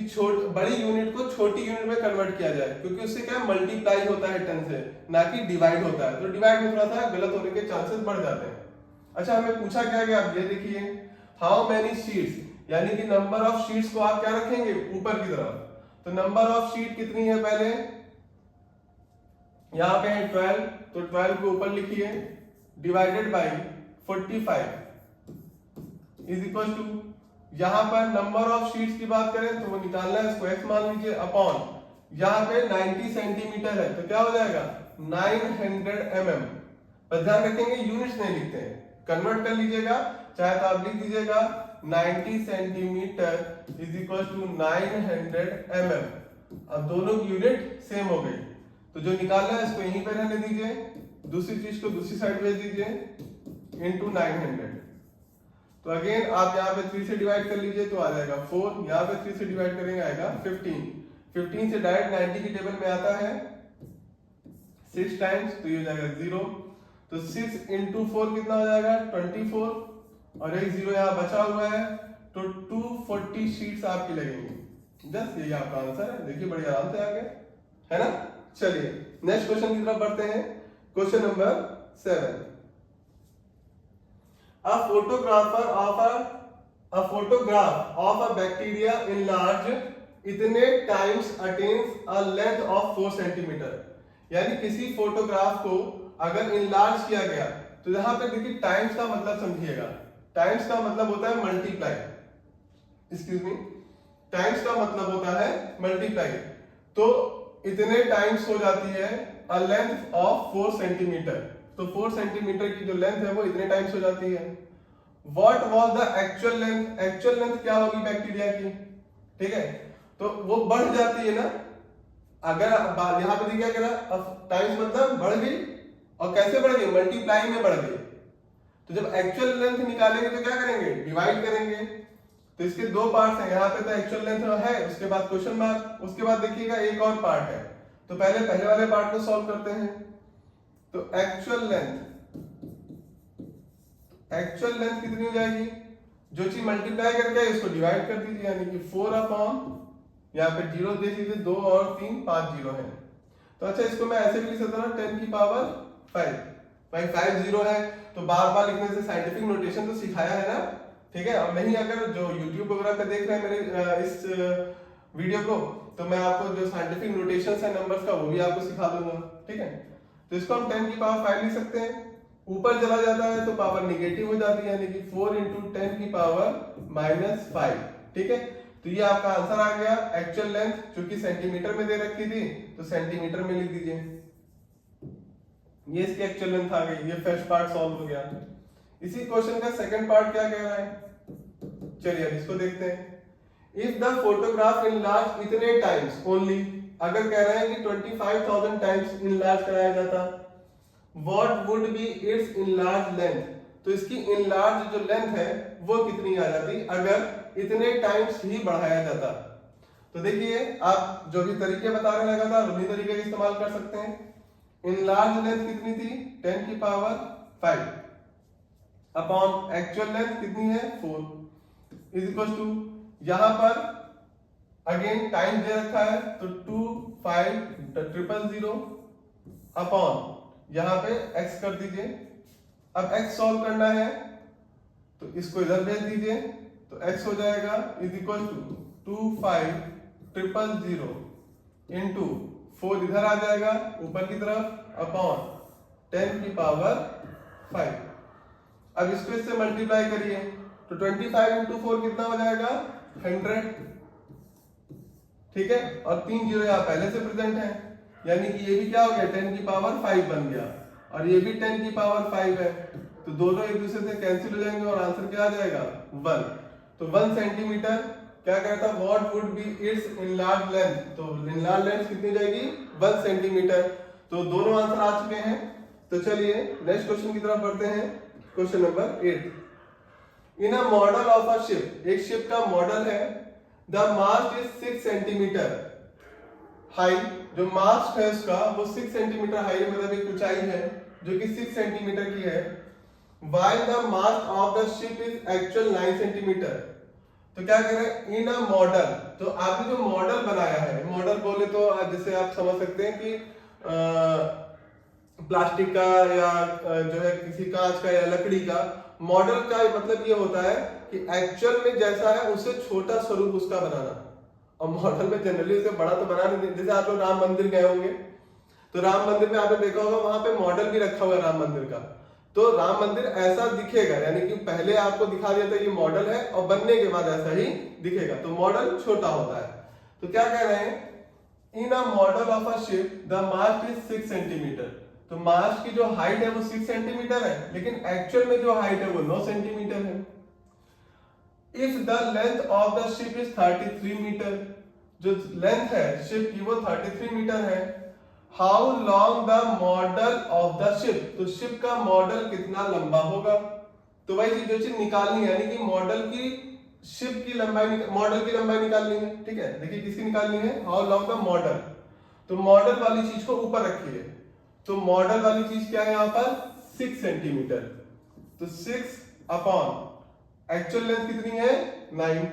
बड़ी यूनिट को छोटी यूनिट में कन्वर्ट किया जाए, क्योंकि उससे क्या मल्टीप्लाई होता है 10 से, ना कि डिवाइड होता है। तो डिवाइड में थोड़ा सा गलत होने के चांसेस बढ़ जाते हैं। अच्छा, हमें पूछा क्या गया, आप ये देखिए हाउ मेनी शीट्स, यानी कि नंबर ऑफ शीट्स को आप क्या रखेंगे ऊपर की तरफ। तो नंबर ऑफ शीट कितनी है, पहले यहां पे है 12, तो 12 को ऊपर लिखिए divided by 45 is equal to, यहां पर नंबर ऑफ शीट्स की बात करें तो वो निकालना है, इसको x मान लीजिए अपॉन यहां पे 90 सेंटीमीटर है तो क्या हो जाएगा 900 mm। पर ध्यान रखेंगे यूनिट्स नहीं लिखते हैं, कन्वर्ट कर लीजिएगा, चाहे तो आप लिख दीजिएगा 90 centimetre is equal to 900 mm। अब दोनों की यूनिट सेम हो गई, तो जो निकालना है इसको यहीं पे रहने दीजिए, दूसरी चीज को दूसरी साइड भेज दीजिए इनटू 900। तो अगेन आप यहाँ पे 3 से डिवाइड कर लीजिए तो आ जाएगा 4, यहाँ पे 3 से डिवाइड करेंगे आएगा 15। 15 से डायरेक्ट 90 की टेबल में आता है 6 टाइम्स, तो ये हो जाएगा 0। तो 6 इंटू 4 कितना हो जाएगा 24, और एक 0 यहाँ बचा हुआ है, तो 240 शीट्स आपकी लगेंगी। जस्ट यही आपका आंसर है, देखिए बड़ी आराम से आ गए, है ना। चलिए नेक्स्ट क्वेश्चन की तरफ बढ़ते हैं। Question number 7। A photograph of a bacteria enlarged इतने times attains a length of 4 centimetre. यानी किसी फोटोग्राफ को अगर इनलार्ज किया गया, तो यहां पे देखिए टाइम्स का मतलब समझिएगा, टाइम्स का मतलब होता है मल्टीप्लाई, एक्सक्यूज मी, टाइम्स का मतलब होता है मल्टीप्लाई। तो इतने टाइम्स हो जाती है अ लेंथ ऑफ 4 सेंटीमीटर, तो 4 सेंटीमीटर की जो लेंथ है वो इतने टाइम्स हो जाती है। What was the actual length, actual length क्या होगी बैक्टीरिया की, ठीक है, तो वो बढ़ जाती है ना। अगर यहां पे क्या करा, टाइम्स मतलब बढ़ गई, और कैसे बढ़ गई, मल्टीप्लाई में बढ़ गई। तो जब एक्चुअल लेंथ निकालेंगे तो क्या करेंगे, डिवाइड करेंगे। तो इसके दो पार्ट्स हैं, यहाँ पे तो एक्चुअल लेंथ है, उसके बाद क्वेश्चन मार्क, उसके बाद देखिएगा एक और पार्ट है। तो पहले वाले पार्ट को सॉल्व करते हैं। तो एक्चुअल लेंथ कितनी हो जाएगी, जो चीज मल्टीप्लाई करके इसको डिवाइड कर दीजिए, यानी कि 4 अपॉन यहाँ पे 0 दे दीजिए, 2 और 3 5 जीरो है। तो अच्छा, इसको मैं ऐसे भी लिख सकता हूँ 10 की पावर 5, भाई 5 0 है, तो बार बार लिखने से साइंटिफिक नोटेशन तो सिखाया है ना, ठीक है। और नहीं, अगर जो YouTube वगैरह पे देख रहे हैं मेरे इस वीडियो को, तो मैं आपको जो साइंटिफिक नोटेशंस है नंबर्स का वो भी आपको सिखा दूंगा, ठीक है। तो इसको हम 10 की पावर 5 लिख सकते हैं, ऊपर चला जाता है तो पावर निगेटिव हो जाती है, यानी कि 4 इंटू 10 की पावर -5, ठीक है। तो ये आपका आंसर आ गया। एक्चुअल लेंथ जो कि सेंटीमीटर में दे रखी थी, तो सेंटीमीटर में लिख दीजिए, ये इसकी एक्चुअल लेंथ आ गई। ये फर्स्ट पार्ट सॉल्व हो गया। इसी क्वेश्चन का सेकंड पार्ट क्या कह रहा है, चलिए अब इसको देखते हैं। इफ द फोटोग्राफ इनलार्ज इतने टाइम्स ओनली, अगर कह रहे हैं कि 25,000 टाइम्स इनलार्ज कराया जाता, what would be it's enlarge length, तो इसकी इनलार्ज जो लेंथ है वो कितनी आ जाती अगर इतने टाइम्स ही बढ़ाया जाता। तो देखिए आप जो भी तरीके बता रहे हैं लगातार उन्हीं तरीके का इस्तेमाल कर सकते हैं। इनलार्ज लेंथ कितनी थी 10 की पावर 5 अपॉन एक्चुअल लेंथ कितनी है 4 इज इक्वल टू, यहां पर अगेन टाइम दे रखा है तो 2 5 000 अपॉन यहां पे x कर दीजिए। अब x सॉल्व करना है तो इसको इधर भेज दीजिए, तो x हो जाएगा इज इक्वल टू 2 5 000 इंटू 4 इधर आ जाएगा ऊपर की तरफ अपॉन 10 की पावर 5। अब इसको इससे मल्टीप्लाई करिए तो 25 इंटू 4 कितना हो जाएगा 100, ठीक है। और 3 जीरो यहाँ पहले से प्रेजेंट है, यानी कि ये भी क्या हो गया 10 की पावर 5 बन गया, और ये भी 10 की पावर 5 है, तो दोनों एक दूसरे से कैंसिल हो जाएंगे और आंसर क्या आ जाएगा 1। तो 1 सेंटीमीटर क्या कह रहा था, what would be it's enlarge length, तो इनलार्ज लेंथ कितनी जाएगी 1 सेंटीमीटर। तो दोनों आंसर आ चुके हैं। तो चलिए नेक्स्ट क्वेश्चन की तरफ बढ़ते हैं। Question number 8, in a model of a ship, एक शिप का मॉडल है, the mast is 6 centimetre high, जो मास्ट है उसका वो 6 सेंटीमीटर हाई मतलब एक ऊंचाई है जो कि 6 सेंटीमीटर की है, while the mast of the ship is actual 9 centimetre. तो क्या कह रहे हैं, इन अ मॉडल, तो आपने जो मॉडल बनाया है, मॉडल बोले तो जैसे आप समझ सकते हैं कि प्लास्टिक का या जो है किसी कांच का या लकड़ी का, मॉडल का मतलब ये होता है कि एक्चुअल में जैसा है उससे छोटा स्वरूप उसका बनाना। और मॉडल में जनरली उसे बड़ा तो बना नहीं, जैसे आप लोग राम मंदिर गए होंगे तो राम मंदिर में आपने देखा होगा वहां पे मॉडल भी रखा हुआ है राम मंदिर का, तो राम मंदिर ऐसा दिखेगा, यानी कि पहले आपको दिखा दिया था ये मॉडल है और बनने के बाद ऐसा ही दिखेगा, तो मॉडल छोटा होता है। तो क्या कह रहे हैं, in a model of a ship the mast is 6 centimetre, तो मास्ट की जो हाइट है वो 6 सेंटीमीटर है, लेकिन एक्चुअल में जो हाइट है वो 9 सेंटीमीटर है। If the length of the ship is 33 metre, जो लेंथ है शिप की वो 33 मीटर है, how long the model of the ship, तो शिप का मॉडल कितना लंबा होगा। तो वही चीज जो चीज निकालनी है, यानी कि मॉडल की शिप की लंबाई, मॉडल की लंबाई निकालनी है, ठीक है। देखिए किसकी निकालनी है, हाउ लॉन्ग द मॉडल, तो मॉडल वाली चीज को ऊपर रखिए, तो मॉडल वाली चीज क्या है यहाँ पर 6 सेंटीमीटर, तो 6 अपॉन एक्चुअल लेंथ कितनी है 9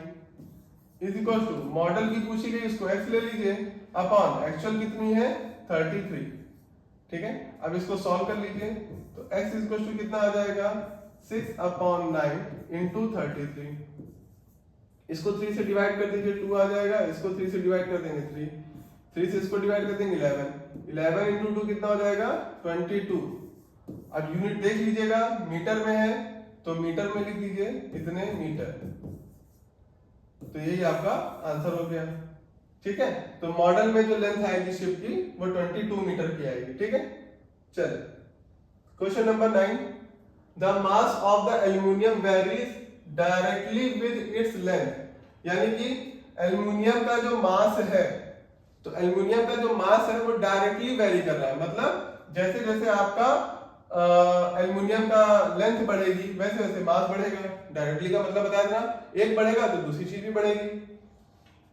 इज इक्वल टू मॉडल की पूछी गई उसको x ले लीजिए अपॉन एक्चुअल कितनी है 33, ठीक है। अब इसको सॉल्व कर लीजिए, तो x इज इक्वल टू कितना आ जाएगा 6 अपॉन 9 इंटू 33, इसको 3 से डिवाइड कर दीजिए 2 आ जाएगा, इसको 3 से डिवाइड कर देंगे 3 से इसको डिवाइड कर देंगे 11 इंटू 2 कितना हो जाएगा 22। अब यूनिट देख लीजिएगा, मीटर में है तो मीटर में लिख दीजिए इतने मीटर, तो यही आपका आंसर हो गया, ठीक है। तो मॉडल में जो लेंथ आएगी शिप की वो 22 मीटर की आएगी, ठीक है। चलिए question number 9, the mass of the aluminium varies directly with its length, यानी कि एल्यूमिनियम का जो मास है, तो एल्यूमिनियम का जो मास है वो डायरेक्टली वेरी कर रहा है, मतलब जैसे जैसे आपका एल्यूमिनियम का लेंथ बढ़ेगी वैसे वैसे मास बढ़ेगा। डायरेक्टली का मतलब बताया था, एक बढ़ेगा तो दूसरी चीज भी बढ़ेगी।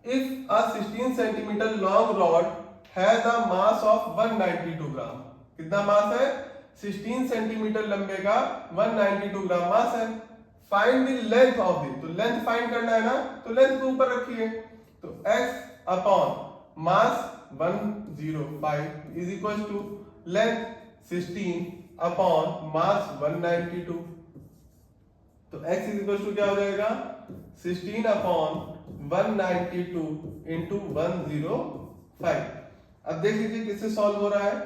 If a 16 centimetre long rod has a mass of 192 ग्राम, कितना मास है 16 सेंटीमीटर लंबे का 192 ग्राम मास है। Find the length of this, तो लेंथ फाइंड करना है ना, तो लेंथ को ऊपर रखिए, तो x upon mass 105 is equal to length 16 upon mass 192, तो x इज इक्वल टू क्या हो जाएगा 16 अपॉन 192 इंटू 105। अब देख लीजिए किससे सॉल्व हो रहा है,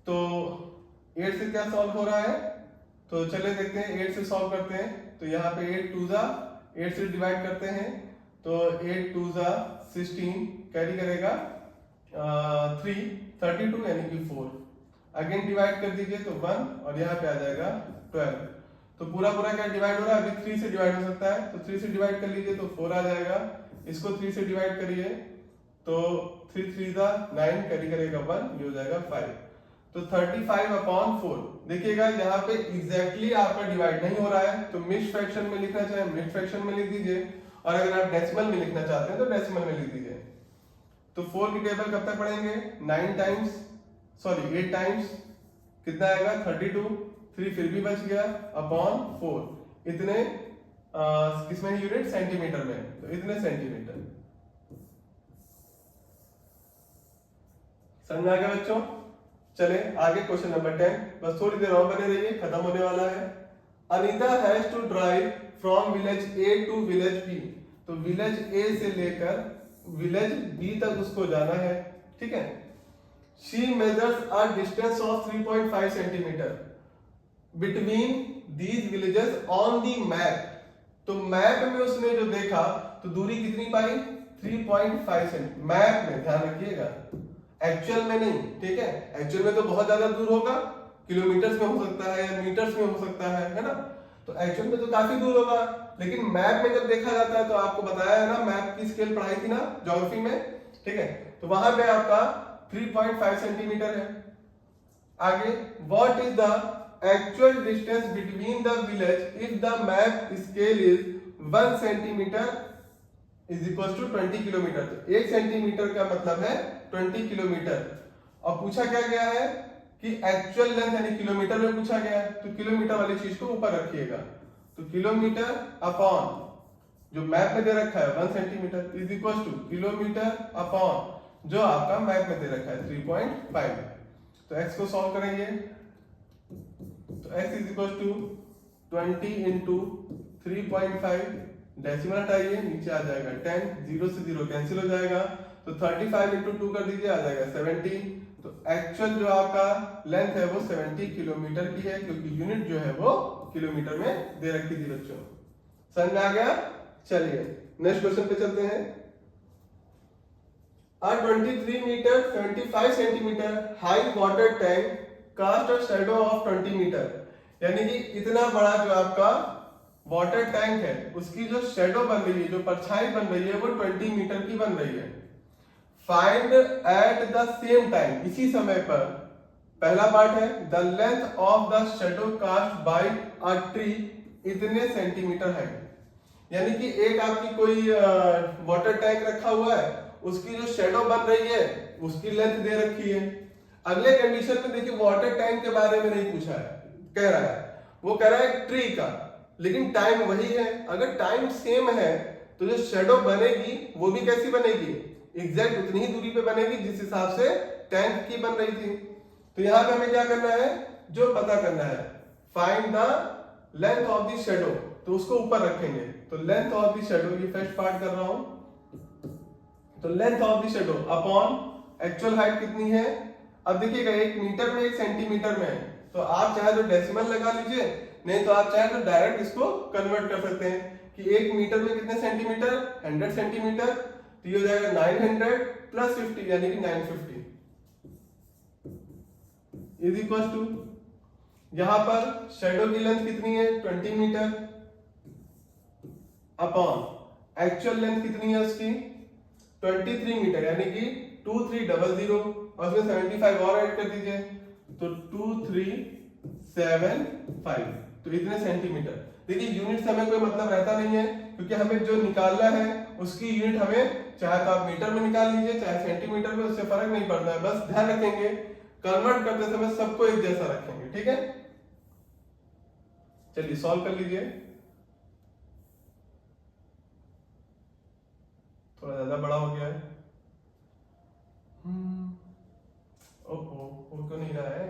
तो 8 से क्या सॉल्व हो रहा है, तो चले देखते हैं 8 से सॉल्व करते हैं। तो यहाँ पे 8 2 जा 8 से डिवाइड करते हैं, तो 8 2 जा 16 कैरी करेगा 3 32 यानी कि 4, अगेन डिवाइड कर दीजिए तो 1 और यहाँ पे आ जाएगा 12, तो पूरा पूरा क्या डिवाइड हो रहा है, अभी 3 से डिवाइड हो सकता है, तो 3 से डिवाइड कर लीजिए तो 4 आ जाएगा, इसको 3 से डिवाइड करिए तो 3 3 जा 9 कैरी करेगा 1, ये हो जाएगा 5, तो 35 अपॉन 4। देखिएगा यहाँ पे एग्जैक्टली आपका डिवाइड नहीं हो रहा है, तो मिक्स्ड फ्रैक्शन में लिखना चाहे मिक्स्ड फ्रैक्शन में लिख दीजिए, और अगर आप डेसिमल में लिखना चाहते हैं तो डेसिमल में लिख दीजिए। तो 4 की टेबल कब तक पढ़ेंगे, 8 टाइम्स कितना आएगा 32, 3 फिर भी बच गया अपॉन 4, इतने किसमें यूनिट सेंटीमीटर में, तो इतने सेंटीमीटर। समझ आ गया बच्चों। चले आगे क्वेश्चन नंबर 10, बस थोड़ी देर और बने रहिए, खत्म होने वाला है। Anita has to drive from village A to village B, तो विलेज ए से लेकर विलेज बी तक उसको जाना है, ठीक है। She measures a distance of 3.5 centimeter between these villages on the map, तो मैप में उसने जो देखा तो दूरी कितनी पाई 3.5 सेंटीमीटर, मैप में ध्यान रखिएगा, एक्चुअल में नहीं, ठीक है। एक्चुअल में तो बहुत ज्यादा दूर होगा, किलोमीटर्स में हो सकता है या मीटर्स में हो सकता है ना, तो एक्चुअल में तो काफी दूर होगा, लेकिन मैप में जब देखा जाता है तो आपको बताया है ना, मैप की स्केल पढ़ाई थी ना ज्योग्राफी में, ठीक है, तो वहां पे आपका 3.5 सेंटीमीटर है। आगे, what is the actual distance between the village if the map scale is 1 centimetre is equal to 20 kilometre. तो 1 सेंटीमीटर का मतलब है 20 किलोमीटर। और पूछा क्या गया है कि एक्चुअल लेंथ यानी किलोमीटर में पूछा गया है, तो किलोमीटर वाली चीज को ऊपर रखिएगा। तो किलोमीटर अपॉन जो मैप में दे रखा है 1 centimetre is equal two kilometre upon जो आपका मैप में दे रखा है 3.5। तो x को सॉल्व करेंगे तो x is equal to 20 into 3.5, decimal हटाइए नीचे आ जाएगा 10, 0 से 0 कैंसिल हो जाएगा, तो 35 इंटू 2 कर दीजिए आ जाएगा 70। तो एक्चुअल जो आपका लेंथ है वो 70 किलोमीटर की है, क्योंकि यूनिट जो है वो किलोमीटर में दे रखी थी बच्चों। समझ में आ गया? चलिए नेक्स्ट क्वेश्चन पे चलते हैं। A 23 meter 75 centimetre high water tank cast a shadow of 20 metre, यानी कि इतना बड़ा जो आपका वाटर टैंक है उसकी जो शैडो बन रही है, जो परछाई बन रही है वो 20 मीटर की बन रही है। Find at the same time, इसी समय पर, पहला पार्ट है the length of the shadow cast by a tree इतने सेंटीमीटर है, यानी कि एक आपकी कोई वाटर टैंक रखा हुआ है, उसकी जो शैडो बन रही है उसकी लेंथ दे रखी है। अगले कंडीशन में देखिए वाटर टैंक के बारे में नहीं पूछा है, कह रहा है वो कह रहा है ट्री का, लेकिन टाइम वही है। अगर टाइम सेम है तो जो शैडो बनेगी वो भी कैसी बनेगी, एग्जैक्ट उतनी ही दूरी पे बनेगी जिस हिसाब से टैंक की बन रही थी। तो यहां पे हमें क्या करना है, जो पता करना है find the length of the shadow, तो उसको ऊपर रखेंगे। तो लेंथ ऑफ द शैडो, ये फर्स्ट पार्ट कर रहा हूं, तो length of the shadow upon actual height कितनी है। अब देखिएगा 1 मीटर में 1 सेंटीमीटर में है, तो आप चाहे तो डेसिमल लगा लीजिए, नहीं तो आप चाहे तो डायरेक्ट इसको कन्वर्ट कर सकते हैं कि 1 मीटर में कितने सेंटीमीटर, 100 सेंटीमीटर, तो ये हो जाएगा 900 प्लस 50 यानी कि 950 इज इक्वल टू, यहां पर शैडो की लेंथ कितनी है 20 मीटर अपॉन एक्चुअल लेंथ कितनी है उसकी 23 मीटर, यानी कि 2300 और उसमें 75 और ऐड कर दीजिए तो 2375, तो इतने सेंटीमीटर। देखिए यूनिट से हमें कोई मतलब रहता नहीं है, क्योंकि हमें जो निकालना है उसकी यूनिट हमें चाहे तो आप मीटर में निकाल लीजिए चाहे सेंटीमीटर में, उससे फर्क नहीं पड़ता है। बस ध्यान रखेंगे कन्वर्ट करते समय सबको एक जैसा रखेंगे, ठीक है। चलिए सॉल्व कर लीजिए, थोड़ा ज्यादा बड़ा हो गया है। ओहो, हो क्यों नहीं रहा है?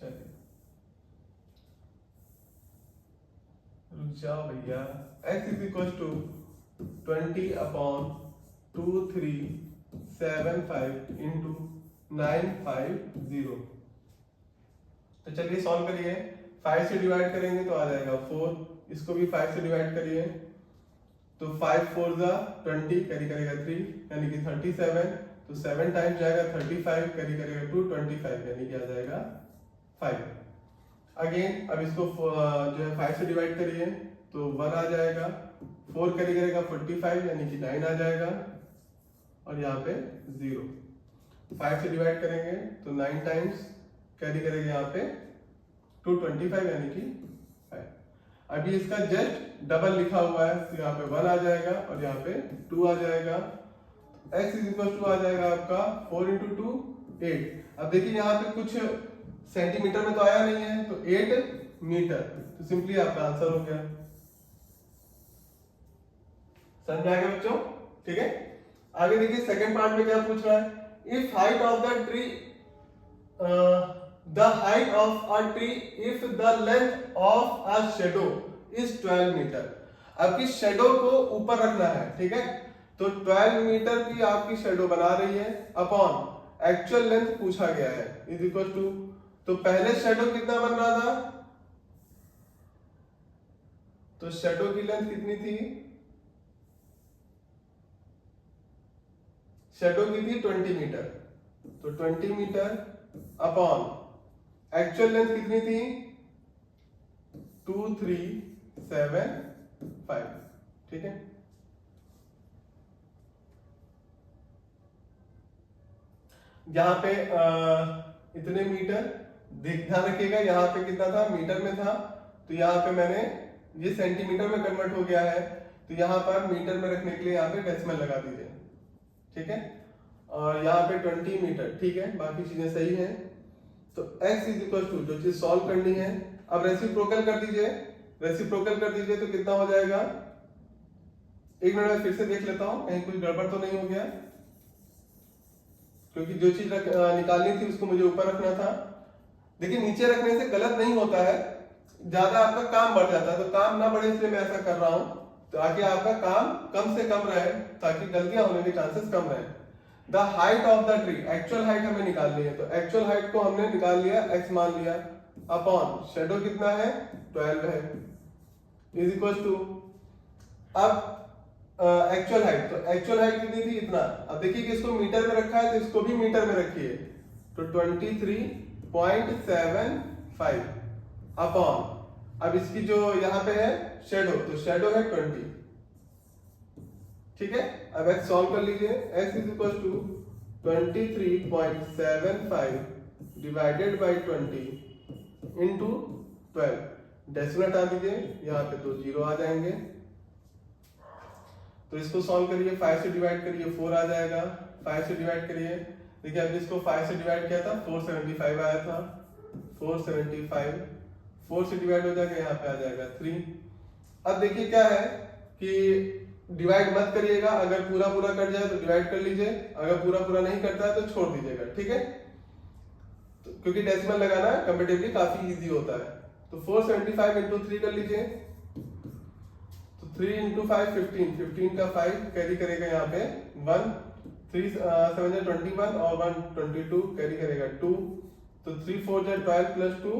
चलिए रुक जाओ भैया। x is equal to 20 upon 2375 into 950। तो चलिए सॉल्व करिए, 5 से डिवाइड करेंगे तो आ जाएगा 4, इसको भी 5 से डिवाइड करिए तो 5 4 जा 20, कैरी करेगा 3 यानी कि 37, तो 7 टाइम्स जाएगा 35, कैरी करेगा 2 25 यानी कि आ जाएगा 5। अगेन अब इसको जो है 5 से डिवाइड करिए तो 1 आ जाएगा, 4 कैरी करेगा 45 यानी कि 9 आ जाएगा, और यहाँ पे 0। 5 से डिवाइड करेंगे तो 9 टाइम्स कैरी करेंगे यहाँ पे 225 यानी कि 5। अभी इसका जस्ट डबल लिखा हुआ है, तो यहाँ पे 1 आ जाएगा और यहाँ पे 2 आ जाएगा। x इज इक्वल टू आ जाएगा आपका 4 इंटू 2 8। अब देखिए यहाँ पे कुछ सेंटीमीटर में तो आया नहीं है, तो 8 मीटर, तो सिंपली आपका आंसर हो गया। समझ में आ गया बच्चों, ठीक है। आगे देखिए सेकंड पार्ट में क्या पूछ रहा है, if height of the tree the height of a tree if the length of a shadow is 12 metre. आपकी शेडो को ऊपर रखना है, ठीक है, तो 12 मीटर की आपकी शेडो बना रही है अपॉन एक्चुअल लेंथ पूछा गया है इज इक्वल टू, तो पहले शेडो कितना बन रहा था, तो शेडो की लेंथ कितनी थी, शेडो की थी 20 मीटर, तो 20 मीटर अपॉन एक्चुअल लेंथ कितनी थी 2375, ठीक है। यहाँ पे इतने मीटर, ध्यान रखिएगा यहाँ पे कितना था, मीटर में था, तो यहाँ पे मैंने ये सेंटीमीटर में कन्वर्ट हो गया है, तो यहाँ पर मीटर में रखने के लिए यहाँ पे डेसिमल लगा दीजिए, ठीक है। और यहाँ पे 20 मीटर, ठीक है, बाकी चीजें सही हैं। तो x इज इक्वल टू, जो चीज सॉल्व करनी है, अब रेसिप्रोकल कर दीजिए, रेसिप्रोकल कर दीजिए तो कितना हो जाएगा, एक मिनट में फिर से देख लेता हूं कहीं कोई गड़बड़ तो नहीं हो गया, क्योंकि जो चीज निकालनी थी उसको मुझे ऊपर रखना था। देखिए नीचे रखने से गलत नहीं होता है, ज्यादा आपका काम बढ़ जाता है, तो काम ना बढ़े इसलिए मैं ऐसा कर रहा हूं, ताकि आपका काम कम से कम रहे, ताकि गलतियां होने के चांसेस कम रहे। The height of the tree, actual height हमें निकालनी है, तो एक्चुअल हाइट को हमने निकाल लिया, x मान लिया, अपॉन शेडो कितना है 12 है, इज इक्वल टू, अब एक्चुअल हाइट, तो एक्चुअल हाइट कितनी थी इतना, अब देखिए कि इसको मीटर में रखा है तो इसको भी मीटर में रखिए, तो 23.75 अपॉन, अब इसकी जो यहाँ पे है शेडो, तो शेडो है 20, ठीक है। अब x सॉल्व कर लीजिए, x is equal to 23.75 divided by 20 into 12, decimal हटा दीजिए, यहाँ पे तो जीरो आ जाएंगे, तो इसको सॉल्व करिए, 5 से डिवाइड करिए 4 आ जाएगा, 5 से डिवाइड करिए, देखिए अभी इसको 5 से डिवाइड किया था 475 आया था, 475, 4 से डिवाइड हो जाएगा, यहाँ पे आ जाएगा 3। अब देखिए क्या है कि डिवाइड मत करिएगा, अगर पूरा पूरा कट जाए तो डिवाइड कर लीजिए, अगर पूरा पूरा नहीं करता है तो छोड़ दीजिएगा, ठीक है। तो क्योंकि डेसिमल लगाना कंपैरेटिवली काफी इजी होता है, तो 475 इंटू 3 कर लीजिए, तो 3 इंटू 5 15, 15 का 5 कैरी करेगा यहाँ पे 1, 3 7 21 और 1 22 कैरी करेगा 2, तो 3 4 12 प्लस 2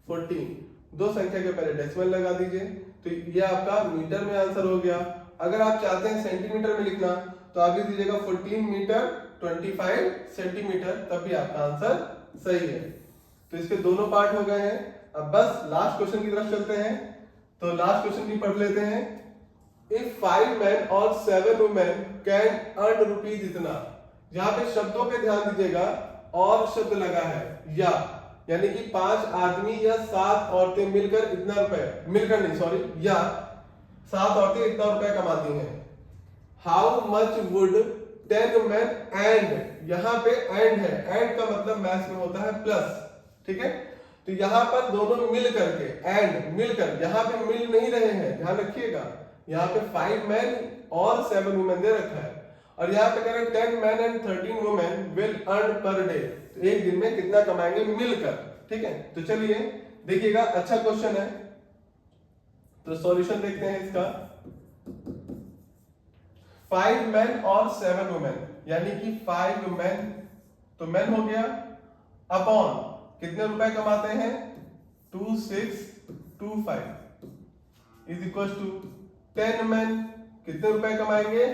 14, दो संख्या के पहले डेसिमल लगा दीजिए, तो ये आपका मीटर में आंसर हो गया। अगर आप चाहते हैं सेंटीमीटर में लिखना तो आगे दीजिएगा 14 मीटर 25 सेंटीमीटर, तब भी आपका आंसर सही है। तो इसके दोनों पार्ट हो गए हैं, अब बस लास्ट क्वेश्चन की तरफ चलते हैं, तो लास्ट क्वेश्चन भी पढ़ लेते हैं। इफ 5 men और 7 women कैन अर्न रुपीज इतना, यहाँ पे शब्दों पे ध्यान दीजिएगा, और शब्द लगा है या, यानी कि 5 आदमी या 7 औरतें मिलकर इतना रुपए, मिलकर नहीं सॉरी, या 7 औरतें इतना रुपए कमाती हैं, how much would 10 men and, यहाँ पे एंड है, एंड का मतलब मैथ्स में होता है प्लस, ठीक है। तो यहाँ पर दोनों मिल करके, एंड मिलकर, यहाँ पे मिल नहीं रहे हैं, ध्यान रखिएगा, यहाँ पे 5 men और 7 women दे रखा है, और यहाँ पे कह रहे 10 men and 13 women will earn per day, तो एक दिन में कितना कमाएंगे मिलकर, ठीक है। तो चलिए देखिएगा, अच्छा क्वेश्चन है, तो सॉल्यूशन देखते हैं इसका। 5 men और 7 women, यानी कि 5 men, तो men हो गया, अपॉन कितने रुपए कमाते हैं 2625 इज इक्वल टू 10 men कितने रुपए कमाएंगे,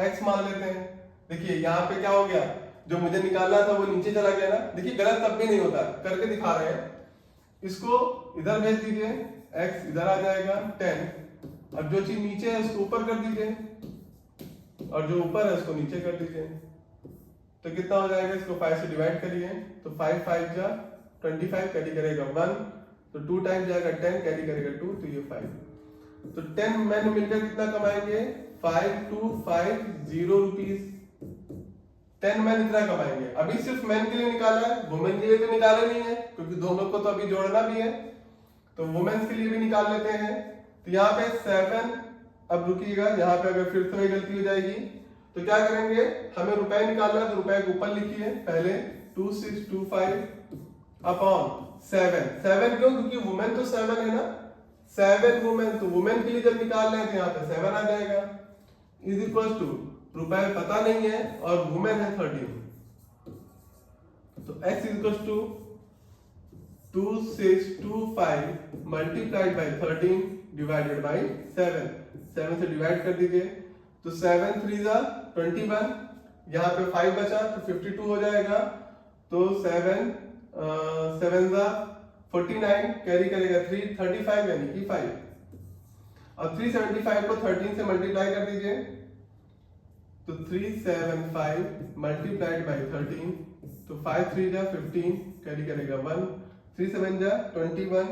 x मान लेते हैं। देखिए यहाँ पे क्या हो गया, जो मुझे निकालना था वो नीचे चला गया ना, देखिए गलत तब भी नहीं होता, करके दिखा रहे हैं, इसको इधर भेज दीजिए, x इधर आ जाएगा 10, अब जो चीज नीचे है उसको ऊपर कर दीजिए, और जो ऊपर है उसको नीचे कर दीजिए, तो कितना हो जाएगा, इसको 5 से डिवाइड करिए, तो 5 5 जा 25 कैरी करेगा 1, तो 2 टाइम जाएगा 10 कैरी करेगा 2, तो ये 5, तो 10 men मिलकर कितना कमाएंगे 5250 रुपीज, 10 men इतना कमाएंगे। अभी सिर्फ मैन के लिए निकाला है, वुमेन के लिए तो निकाला नहीं है, क्योंकि दोनों को तो अभी जोड़ना भी है, तो वुमेन्स के लिए भी निकाल लेते हैं। तो यहाँ पे 7, अब रुकिएगा, यहाँ पे अगर फिर से वही गलती हो जाएगी तो क्या करेंगे, हमें रुपए निकालना है, तो रुपए को ऊपर लिखिए पहले 2625 अपॉन 7, 7 क्यों, क्योंकि वुमेन तो 7 है ना, 7 वुमेन, तो वुमेन के लिए जब निकाल रहे हैं तो यहाँ पे 7 आ जाएगा, इज इक्वल टू, रुपए पता नहीं है और वुमेन है 13, तो x is equal to 2625 multiplied by 13 divided by 7, 7 से डिवाइड कर दीजिए, तो 7 3 जा 21, यहाँ पे 5 बचा तो 52 हो जाएगा, तो 7 7 जा 49, कैरी करेगा 3, 35 यानी कि 5। और 375 को 13 से मल्टीप्लाई कर दीजिए, तो 375 मल्टीप्लाइड बाई 13, तो 5 3 जा 15, कैरी करेगा 1, 3 7 जा 21,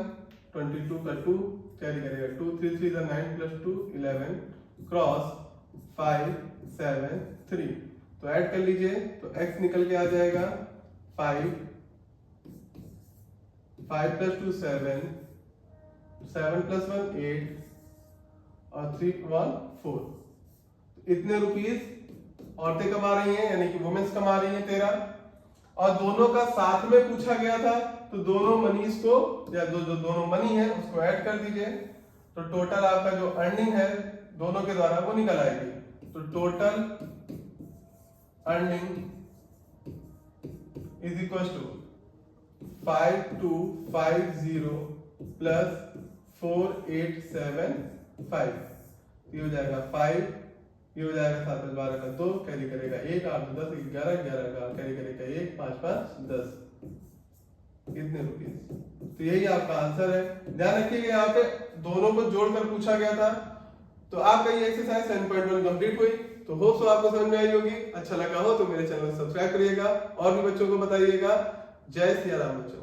22 का 2, कैरी करेगा 2, 3 3 जा 9 प्लस 2 11, क्रॉस 5 7 3। तो ऐड कर लीजिए, तो x निकल के आ जाएगा 5, 5 प्लस 2 7, 7 प्लस 1 8 और 3 1 4। इतने रुपीस औरतें कमा रही हैं, यानी कि वुमेन्स कमा रही हैं 13। और दोनों का साथ में पूछा गया था, तो दोनों मनीज को या जो दोनों मनी है उसको ऐड कर दीजिए, तो टोटल आपका जो अर्निंग है दोनों के द्वारा वो निकल आएगी। तो total earning is equal to 5250 plus 4875। ये हो जाएगा 5, ये हो जाएगा 7 12 का 2, कैरी करेगा 1, 8 10 11 11 का कैरी करेगा 1, 5 5 10। कितने रुपीस? तो यही आपका आंसर है। ध्यान रखिएगा यहाँ पे दोनों को जोड़कर पूछा गया था। तो आपका ये एक्सरसाइज 7.1 कंप्लीट हुई। तो होप सो आपको समझ में आई होगी। अच्छा लगा हो तो मेरे चैनल को सब्सक्राइब करिएगा और भी बच्चों को बताइएगा। जय सिया राम बच्चों।